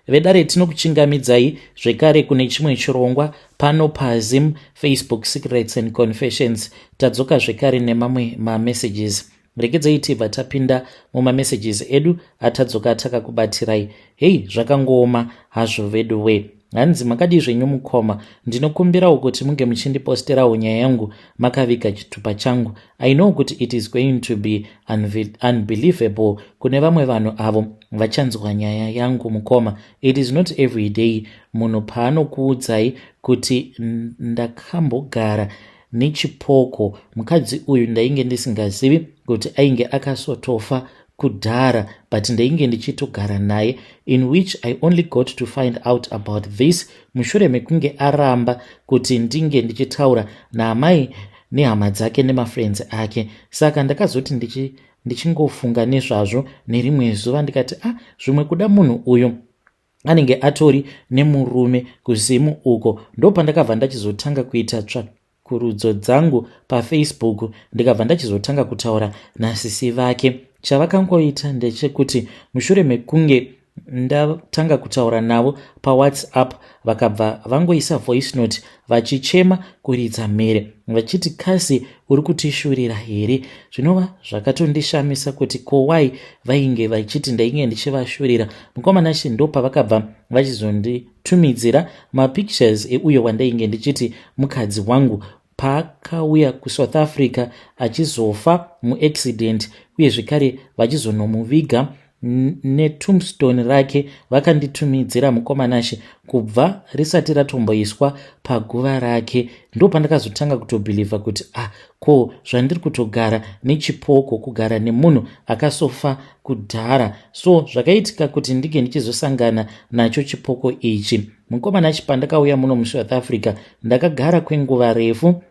vedare tinokuchingamidzai zvekare kune chimwe chirongwa pano paZim Facebook Secrets and Confessions. Tadzoka zvekare nemamwe mamessages. Rekedzai tibva tapinda mumamessages edu atadzoka takakubatirai. Hei, zvakangooma hazvo vedu we. Hanzi makadi zvenyu mukoma, ndinokumbirawo kuti munge muchindiposterawo nyaya yangu makaviga chitupa changu. I know kuti it is going to be unbelievable kune vamwe vanhu avo vachanzwa nyaya yangu mukoma. It is not every day munhu paanokuudzai kuti ndakambogara nechipoko. Mukadzi uyu ndainge ndisingazivi kuti ainge akasotofa kudhara, but ndainge ndichitogara naye, in which I only got to find out about this mushure mekunge aramba kuti ndinge ndichitaura naamai nehama dzake nemafriends ake. Saka ndakazoti ndichingofunga nezvazvo nerimwe zuva ndikati zvimwe kuda munhu uyu anenge atori nemurume kuzimu uko. Ndopandakabva ndachizotanga kuita tsvakurudzo dzangu paFacebook, ndikabva ndachizotanga kutaura nasisi vake. Chavakangoita ndechekuti mushure mekunge ndatanga kutaura navo paWhatsApp, vakabva vangoisa voice note vachichema kuridza mhere vachiti, kasi uri kutishurira here? Zvinova zvakatondishamisa kuti kowai vainge vachiti ndainge ndichivashurira. Mukomana ndopa vakabva vachizonditumidzira mapictures euyo wandainge ndichiti mukadzi wangu paakauya kuSouth Africa achizofa muaccident, uye zvekare vachizonomuviga netombstone rake vakanditumidzira mukomanashe kubva risati ratomboiswa paguva rake. Ndopandakazotanga kutobhilivha kuti ko zvandiri kutogara nechipoko, kugara nemunhu akasofa kudhara. So zvakaitika kuti ndige ndichizosangana nacho chipoko ichi. Mukomanachi pandakauya muno muSouth Africa ndakagara kwenguva refu.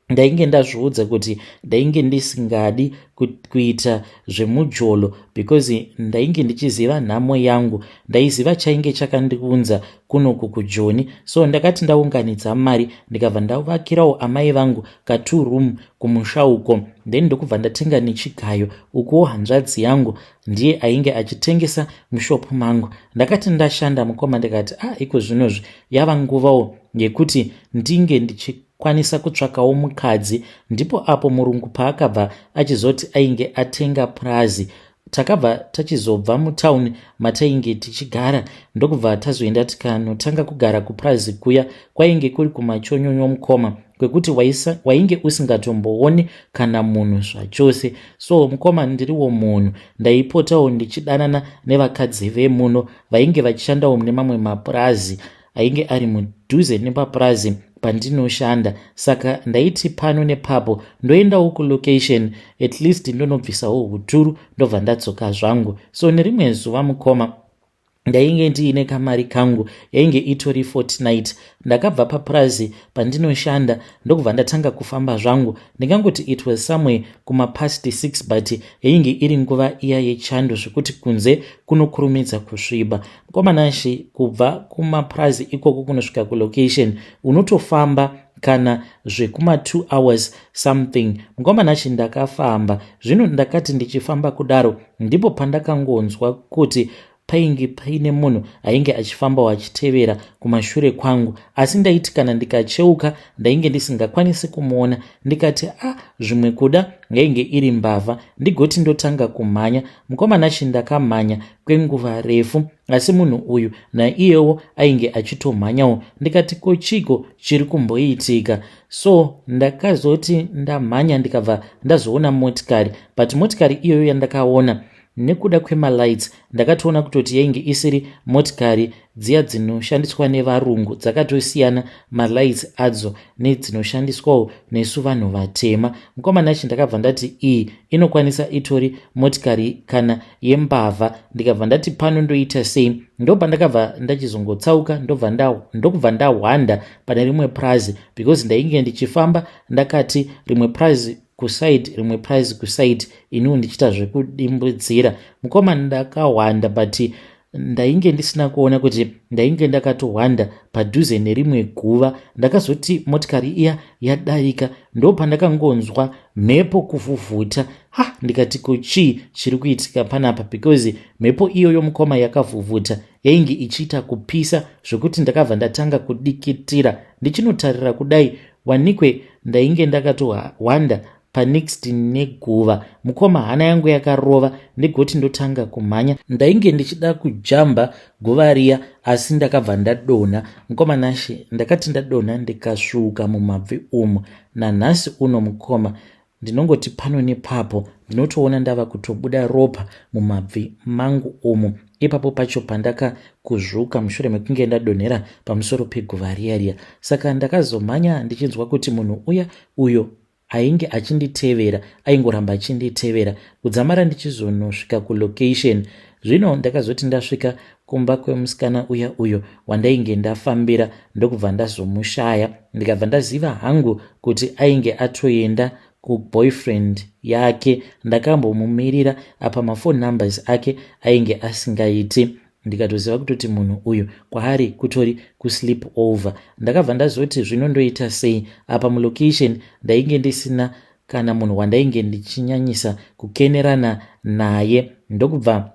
Ndainge ndazviudza kuti ndainge ndisingadi kuita zvemujolo because ndainge ndichiziva nhamo yangu, ndaiziva chainge chakandiunza kunoku kuJoni. So ndakati ndaunganidza mari ndikabva ndavakirawo amai vangu ka2 room kumusha uko, then ndokubva ndatenga nechigayo. Ukuwo hanzvadzi yangu ndiye ainge achitengesa mushopu mangu. Ndakati ndashanda mukoma ndikati iko zvinozvi yava nguvawo yekuti ndinge ndichikwanisa kutsvakawo mukadzi. Ndipo apo murungu paakabva achizoti ainge atenga purazi, takabva tachizobva mutauni matainge tichigara ndokubva tazoenda tikanotanga kugara kupurazi kuya kwainge kuri kumachonyonyo mukoma, kwekuti wainge usingatombooni kana munhu zvachose. So mukoma ndiriwo munhu, ndaipotawo ndichidanana nevakadzi vemuno vainge vachishandawo mune mamwe mapurazi ainge ari mudhuze nepapurazi pandinoshanda. Saka ndaiti pano nepapo ndoendawo kulocation at least ndonobvisawo huturu ndobva ndadzoka zvangu. So nerimwe zuva mukoma ndainge ndiine kamari kangu yainge itori fortnight. Ndakabva papurazi pandinoshanda ndokubva ndatanga kufamba zvangu. Ndingangoti it was somewhere kuma past 6, but yainge iri nguva iya yechando zvekuti kunze kunokurumidza kusviba. Mukomanashi kubva kumapurazi ikoko kunosvika kulocation unotofamba kana zvekuma 2 hours something. Mukomanashi ndakafamba. Zvino ndakati ndichifamba kudaro ndipo pandakangonzwa kuti painge paine munhu ainge achifamba achitevera kumashure kwangu, asi ndaiti kana ndikacheuka ndainge ndisingakwanisi kumuona. Ndikati zvimwe kuda yainge iri mbavha ndigoti ndotanga kumhanya. Mukomanashi ndakamhanya kwenguva refu, asi munhu uyu naiyewo ainge achitomhanyawo. Ndikati kochiko chiri kumboitika? So ndakazoti ndamhanya ndikabva ndazoona motikari, but motikari iyoyo yandakaona nekuda kwemalights ndakatoona kutoti yainge isiri motikari dziya dzinoshandiswa nevarungu, dzakatosiyana malights adzo nedzinoshandiswawo nesu vanhu vatema. Mukomanachi ndakabva ndati iyi inokwanisa itori motikari kana yembavha. Ndikabva ndati pano ndoita sei? Ndopa ndakabva ndachizongotsauka ndokubva ndahwanda pane rimwe purazi because ndainge ndichifamba ndakati rimwe purazi kuside rimwe prize kuside, iniwo ndichita zvekudimbudzira. Mukoma ndakahwanda, but ndainge ndisina kuona kuti ndainge ndakatohwanda padhuze nerimwe guva. Ndakazoti motikari iya yadarika, ndo pandakangonzwa mhepo kuvhuvhuta. Ndikati kuchii chiri kuitika panapa, because mhepo iyoyo mukoma yakavhuvhuta yainge ichiita kupisa zvokuti ndakabva ndatanga kudikitira. Ndichinotarira kudai, wanikwe ndainge ndakatohwanda panext neguva. Mukoma hana yangu yakarova ndegoti ndotanga kumhanya. Ndainge ndichida kujamba guva riya, asi ndakabva ndadonha. Mukoma nashe ndakati ndadonha ndikasvuka mumabvi umo. Nanhasi uno mukoma ndinongoti pano nepapo ndinotoona ndava kutobuda ropa mumabvi mangu umo. Ipapo pacho pandakakuzvuka mushure mekunge ndadonhera pamusoro peguva riya. Saka ndakazomhanya ndichinzwa kuti munhu uyo ainge achinditevera aingoramba achinditevera kudzamara ndichizonosvika kulocation. Zvino ndakazoti ndasvika kumba kwemusikana uyo wandainge ndafambira ndokubva ndazomushaya. Ndikabva ndaziva hangu kuti ainge atoenda kuboyfriend yake. Ndakambomumirira apa mafone numbers ake ainge asingaiti. Ndikatoziva kutoti munhu uyu kwaari kutori kusleep over. Ndakabva ndazoti zvinondoita sei. Apa mulocation ndainge ndisina kana munhu wandainge ndichinyanyisa kukenerana naye. Ndokubva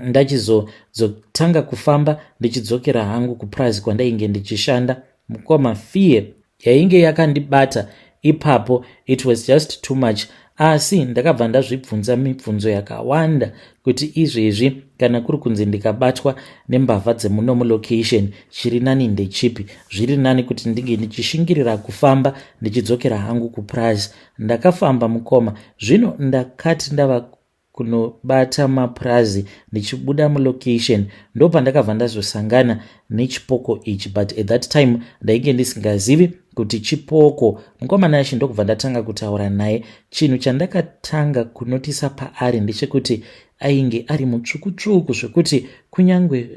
ndachizotanga kufamba ndichidzokera hangu kuprazi kwandainge ndichishanda. Mukoma fear yainge yakandibata ipapo, it was just too much. Asi ndakabva ndazvibvunza mibvunzo yakawanda kuti izvezvi kana kuri kunzi ndikabatwa nembavha dzemuno mulocation chiri nani ndechipi. Zviri nani kuti ndinge ndichishingirira kufamba ndichidzokera hangu kuprazi. Ndakafamba mukoma. Zvino ndakati ndava kunobata maprazi ndichibuda mulocation, ndo pandakabva ndazosangana nechipoko ichi, but at that time ndainge ndisingazivi kuti chipoko. Mukomana yacho ndokubva ndatanga kutaura naye. Chinhu chandakatanga kunotisa paari ndechekuti ainge ari mutsvuku zvekuti kunyange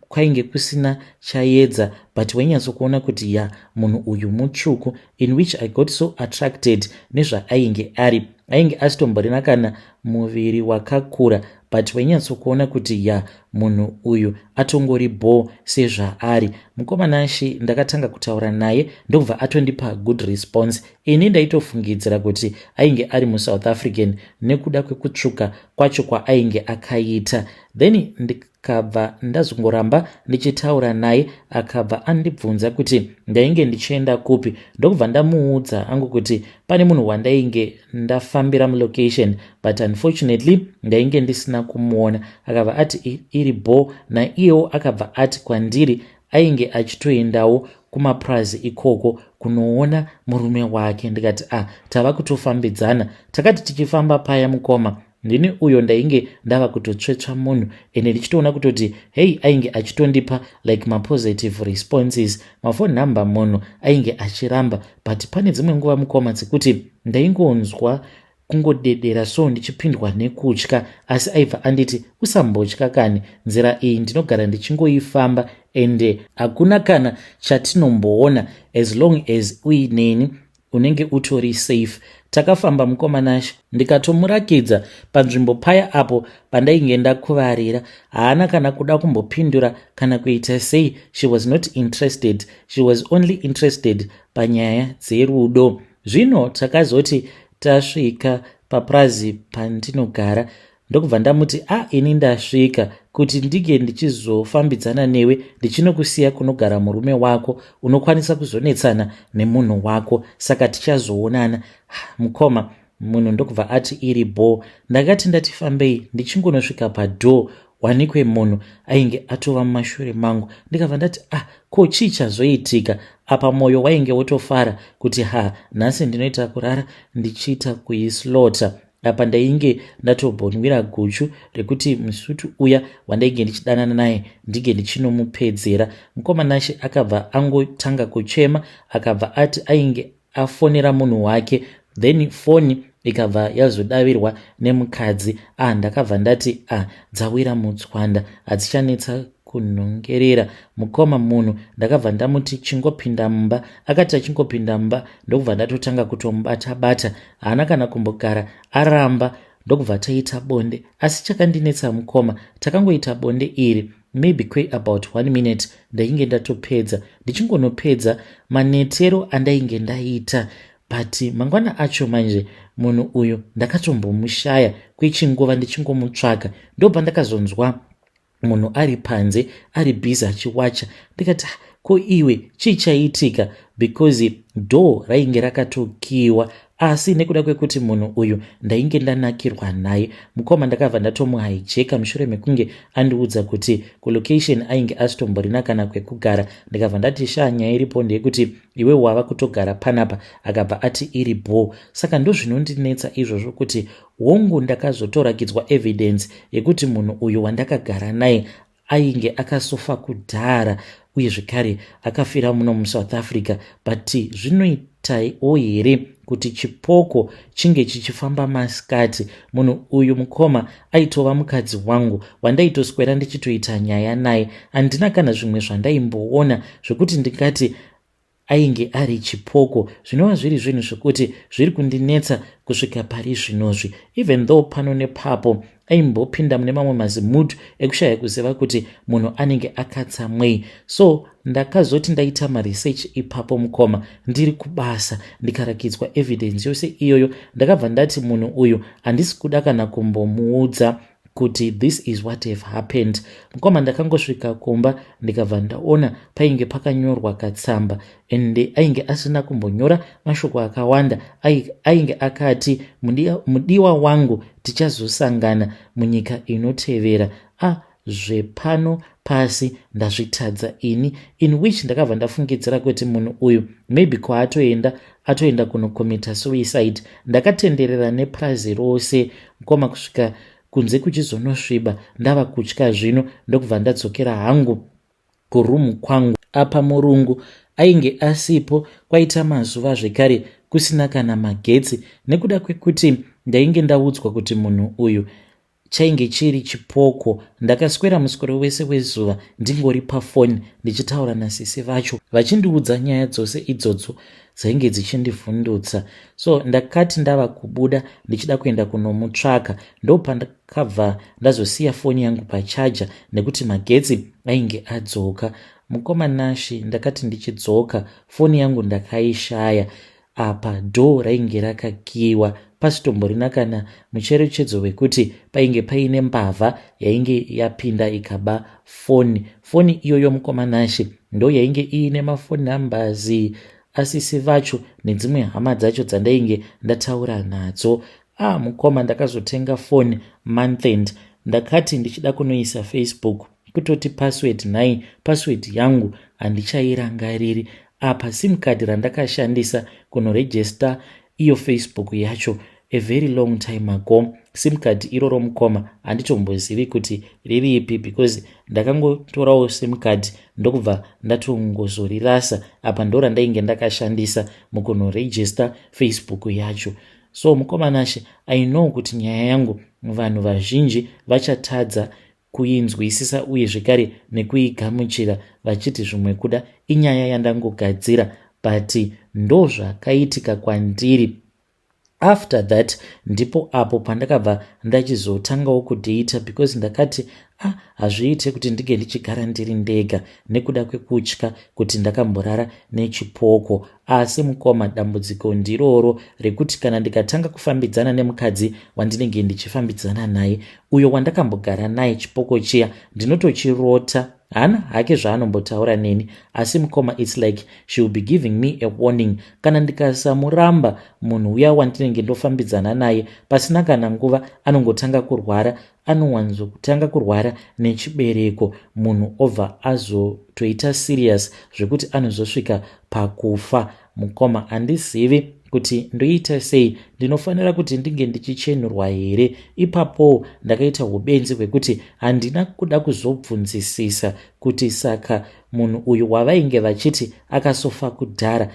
kwainge kusina chaedza, but wainyatsokuona kuti munhu uyu mutsvuku, in which I got so attracted nezvaainge ari. Ainge asitomborina kana muviri wakakura, but wainyatsokuona kuti munhu uyu atongori bo sezvaari. Mukomana ashe ndakatanga kutaura naye ndobva atondipa good response. Ini ndaitofungidzira kuti ainge ari muSouth African nekuda kwekutsvuka kwacho kwaainge akaita. Then ndikabva ndazongoramba ndichitaura naye, akabva andibvunza kuti ndainge ndichienda kupi. Ndokubva ndamuudza angu kuti pane munhu wandainge ndafambira mulocation, but unfortunately ndainge ndisina kumuona. Akabva ati iri bo, naiyewo akabva ati kwandiri ainge achitoendawo kumaprazi ikoko kunoona murume wake. Ndikati tava kutofambidzana. Takati tichifamba paya mukoma, ndini uyo ndainge ndava kutotsvetsva munhu, ende ndichitoona kutoti hey, ainge achitondipa like mapositive responses. Mafone number munhu ainge achiramba, but pane dzimwe nguva mukoma dzekuti ndaingonzwa kungodedera so ndichipindwa nekutya, asi aibva anditi usambotya kani, nzira iyi ndinogara ndichingoifamba ende hakuna kana chatinomboona as long as uineni unenge utori safe. Takafamba mukomanasha, ndikatomurakidza panzvimbo paya apo pandainge ndakuvarira. Haana kana kuda kumbopindura kana kuita sei. She was not interested. She was only interested panyaya dzerudo. Zvino takazoti tasvika paprazi pandinogara, ndokubva ndamuti ini ndasvika kuti ndige ndichizofambidzana newe ndichinokusiya kunogara murume wako, unokwanisa kuzonetsana nemunhu wako, saka tichazoonana. Mukoma munhu ndokubva ati iri bo. Ndakati ndatifambei, ndichingonosvika padoo, wanikwe munhu ainge atova mumashure mangu. Ndikabva ndati ko chii chazoitika? Apa mwoyo wainge wotofara kuti nhasi ndinoita kurara ndichiita kuislota. Apa ndainge ndatobhonwira guchu rekuti musutu uya wandainge ndichidanana naye ndige ndichinomupedzera. Mukomanashe akabva angotanga kuchema, akabva ati ainge afonera munhu wake, then foni ikabva yazodavirwa nemukadzi. Ndakabva ndati dzawira mutswanda, hadzichanetsa kunhongerera. Mukoma munhu ndakabva ndamuti chingopinda mumba. Akati achingopinda mumba ndokubva ndatotanga kutomubata-bata. Haana kana kumbogara aramba ndokubva taita bonde. Asi chakandinetsa mukoma, takangoita bonde iri maybe about 1 minute ndainge ndatopedza, ndichingonopedza manetero andainge ndaita. But mangwana acho manje munhu uyu ndakatombomushaya kwechinguva ndichingomutsvaka. Ndopandakazonzwa munhu ari panze ari bhizi achiwacha. Ndikati ko iwe chii chaitika, because dhoo rainge rakatokiwa. Asi nekuda kwekuti munhu uyu ndainge ndanakirwa naye, mukoma ndakabva ndatomuhaijeka mushure mekunge andiudza kuti kulocation ainge asitomborina kana kwekugara. Ndikabva ndati nyaya iripo ndeyekuti iwe wava kutogara panapa, akabva ati iri bhoo. Saka ndozvinondinetsa izvozvo kuti hongu ndakazotorakidzwa evidence yekuti munhu uyu wandakagara naye ainge akasofa kudhara uye zvekare akafira muno muSouth Africa. But zvinoitaiwo here kuti chipoko chinge chichifamba masikati? Munhu uyu mukoma aitova mukadzi wangu wandaitoswera ndichitoita nyaya naye. Handina kana zvimwe zvandaimboona zvokuti ndingati ainge ari chipoko. Zvinova zviri zvinhu zvokuti zviri kundinetsa kusvika pari zvinozvi, even though pano nepapo aimbopinda mune mamwe mazimudhu ekushaya kuziva kuti munhu anenge akatsamwei. So ndakazoti ndaita maresearch ipapo mukoma ndiri kubasa, ndikarakidzwa evidence yose iyoyo. Ndakabva ndati munhu uyu handisi kuda kana kumbomuudza kuti this is what have happened. Mukoma ndakangosvika kumba ndikabva ndaona painge pakanyorwa katsamba, ende ainge asina kumbonyora mashoko akawanda. Ainge akati mudiwa wangu tichazosangana munyika inotevera. Zvepano pasi ndazvitadza ini, in which ndakabva ndafungidzira kuti munhu uyu maybe atoenda kunokomita suicide. Ndakatenderera nepurazi rose mukoma kusvika kunze kuchizonosviba. Ndava kutya zvino ndokubva ndadzokera hangu kurumu kwangu. Apa murungu ainge asipo, kwaita mazuva zvekare kusina kana magetsi, nekuda kwekuti ndainge ndaudzwa kuti munhu uyu chainge chiri chipoko. Ndakaswera muswero wese wezuva ndingori pafoni ndichitaura nasisi vacho vachindiudza nyaya dzose idzodzo dzainge dzichindivhundutsa. So ndakati ndava kubuda ndichida kuenda kunomutsvaka, ndopandakabva ndazosiya foni yangu pachaja nekuti magetsi ainge adzoka. Mukoma Nashi ndakati ndichidzoka foni yangu ndakaishaya. Apa dhoo rainge rakakiwa, pasitomborina kana mucherechedzo wekuti painge paine mbavha yainge yapinda ikaba foni. Foni iyoyo mukoma Nashi ndo yainge iine mafoni nambazi asisi vacho nedzimwe hama dzacho dzandainge ndataura nadzo. Mukoma ndakazotenga foni month end. Ndakati ndichida kunoisa Facebook, kutoti password nhai, password yangu handichairangariri. Apa sim card randakashandisa kunoregister iyo Facebook yacho a very long time ago, sim card iroro mukoma handitombozivi kuti riri ipi, because ndakangotorawo sim card ndokubva ndatongozorirasa. Apa ndo randainge ndakashandisa mukunoregister Facebook yacho. So mukoma Nashi, I know kuti nyaya yangu vanhu vazhinji vachatadza kuinzwisisa uye zvekare nekuigamuchira vachiti zvimwe kuda inyaya yandangogadzira, but ndo zvakaitika kwandiri. After that ndipo apo pandakabva ndachizotangawo kudhita, because ndakati hazviite kuti ndige ndichigara ndiri ndega nekuda kwekutya kuti ndakamborara nechipoko. Asi mukoma, dambudziko ndiroro rekuti kana ndikatanga kufambidzana nemukadzi wandinenge ndichifambidzana naye, uyo wandakambogara naye chipoko chiya, ndinotochirota. Hana hake zvaanombotaura neni, asi mukoma, it's like she will be giving me a warning. Kana ndikasamuramba munhu uya wandinenge ndofambidzana naye pasina kana nguva anongotanga kurwara, anowanzokutanga kurwara nechibereko, munhu obva azotoita serious zvekuti anozosvika pakufa. Mukoma, handizivi kuti ndoita sei, ndinofanira kuti ndinge ndichichenurwa here. Ipapo ndakaita ubenzi hwekuti handina kuda kuzobvunzisisa kuti saka munhu uyu wavainge vachiti akasofa kudhara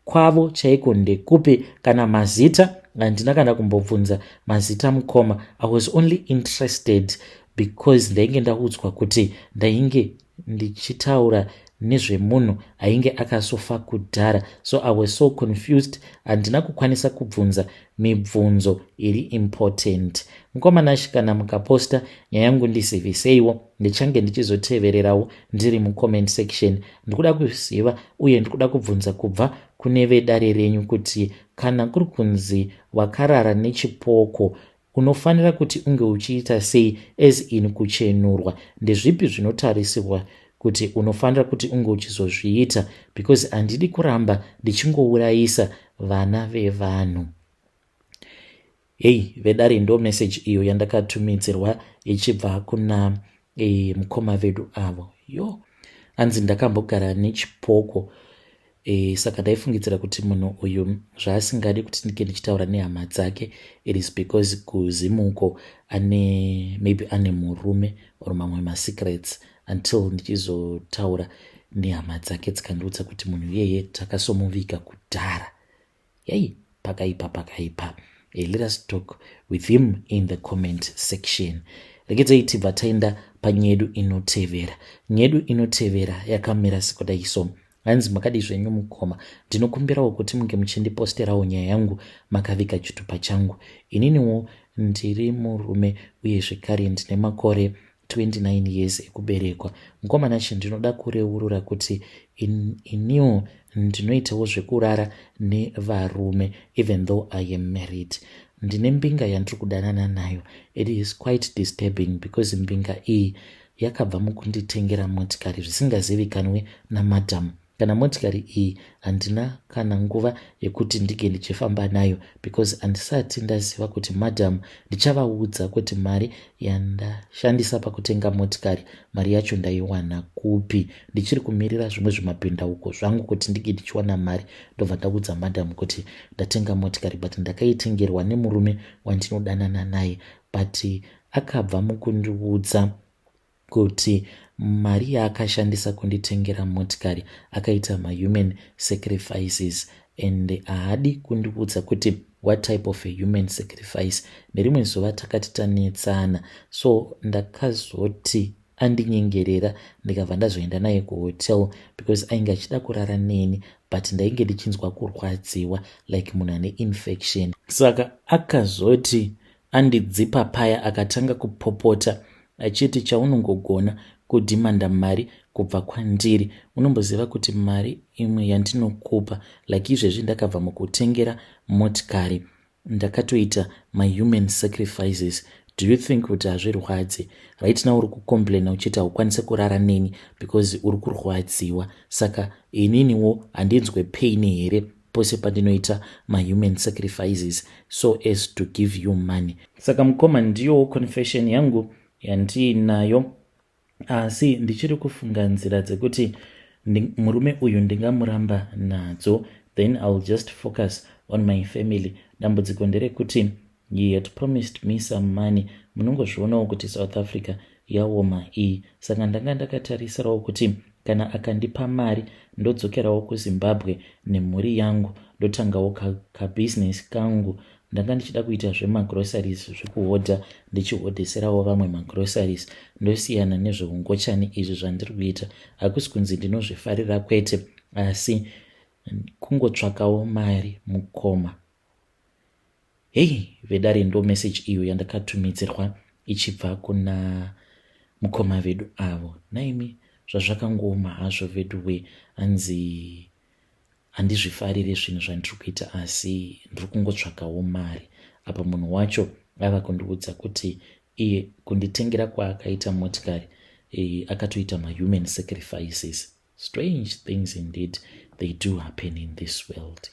kwavo chaiko ndekupi, kana mazita handina kana kumbobvunza mazita mukoma. I was only interested because ndainge ndaudzwa kuti ndainge ndichitaura nezvemunhu ainge akasofa kudhara. So I was so confused, handina kukwanisa kubvunza mibvunzo iri important. Mukomana kana mukaposta nyaya yangu ndiziviseiwo, ndichange ndichizotevererawo ndiri mucomment section. Ndikuda kuziva uye ndikuda kubvunza kubva kune vedare renyu kuti kana kuri kunzi wakarara nechipoko unofanira kuti unge uchiita sei, as in kuchenurwa. Ndezvipi zvinotarisirwa kuti unofanira kuti unge uchizozviita, because handidi kuramba ndichingourayisa vana vevanhu. Vedare ndo message iyo yandakatumidzirwa ichibva kuna mukoma vedu avo. Hanzi ndakambogara nechipoko, saka ndaifungidzira kuti munhu uyu zvaasingadi kuti ndike ndichitaura nehama dzake, it is because kuzimuko maybe ane murume or mamwe masecrets, until ndichizotaura nehama dzake dzikandiudza kuti munhu iyeye takasomuviga kudhara. Pakaipa. Let us talk with him in the comment section. Regedzai tibva taenda panyedu inotevera. Nyedu inotevera yakamira sekudai so. Hanzi makadi zvenyu mukoma, ndinokumbirawo kuti munge muchindiposterawo nyaya yangu makaviga chitupa changu. Ininiwo ndiri murume uye zvekare ndine makore 29 years ekuberekwa. Mukomana ndinoda kureurura kuti iniwo ndinoitawo zvekurara nevarume even though I am married. Ndine mbinga yandiri kudanana nayo. It is quite disturbing because mbinga iyi yakabva mukunditengera motikari zvisingazivikanwe namadhamu. Kana motikari iyi handina kana nguva yekuti ndige ndichifamba nayo, because handisati ndaziva kuti madhamu ndichavaudza kuti mari yandashandisa pakutenga motikari, mari yacho ndaiwana kupi. Ndichiri kumirira zvimwe zvimapindauko zvangu kuti ndige ndichiwana mari, ndobva ndaudza madhamu kuti ndatenga motikari, but ndakaitengerwa nemurume wandinodanana naye. But akabva mukundiudza kuti mari yaakashandisa kunditengera motikari akaita human sacrifices, and haadi kundiudza kuti what type of a human sacrifice. Nerimwe zuva takati tanetsana, so ndakazoti andinyengerera ndikabva ndazoenda naye kuhotel, because ainge achida kurara neni, but ndainge ndichinzwa kurwadziwa like munhu ane infection. Saka akazoti andidzipa paya, akatanga kupopota achiti chaunongogona kudhimanda mari kubva kwandiri, unomboziva kuti mari imwe yandinokupa, like izvezvi ndakabva mukutengera motikari ndakatoita human sacrifices. Do you think kuti hazvirwadzi? Right now uri kucomplaina uchiti haukwanise kurara neni because uri kurwadziwa. Saka ininiwo handinzwe pain here pose pandinoita human sacrifices so as to give you money. Saka mukoma ndiyo confession yangu yandiinayo, asi ndichiri kufunga nzira dzekuti murume uyu ndingamuramba nadzo, then I'll just focus on my family. Dambudziko nderekuti he had promised me some money. Munongozvionawo kuti South Africa yaoma iyi, saka ndanga ndakatarisirawo kuti kana akandipa mari ndodzokerawo kuZimbabwe nemhuri yangu, ndotangawo kabusiness kangu. Ndanga ndichida kuita zvemagroceries zvekuhodha, ndichihodheserawo vamwe magroceries, ndosiyana nezveungochani izvi zvandiri kuita. Hakusi kunzi ndinozvifarira kwete, asi kungotsvakawo mari mukoma. Vedare ndo message iyo yandakatumidzirwa ichibva kuna mukoma vedu avo. Naimi zvazvakangooma hazvo vedu we, hanzi handizvifarire zvinhu zvandiri kuita, asi ndiri kungotsvakawo mari. Apa munhu wacho ava kundiudza kuti iye kunditengera kwaakaita motikari akatoita human sacrifices. Strange things indeed, they do happen in this world.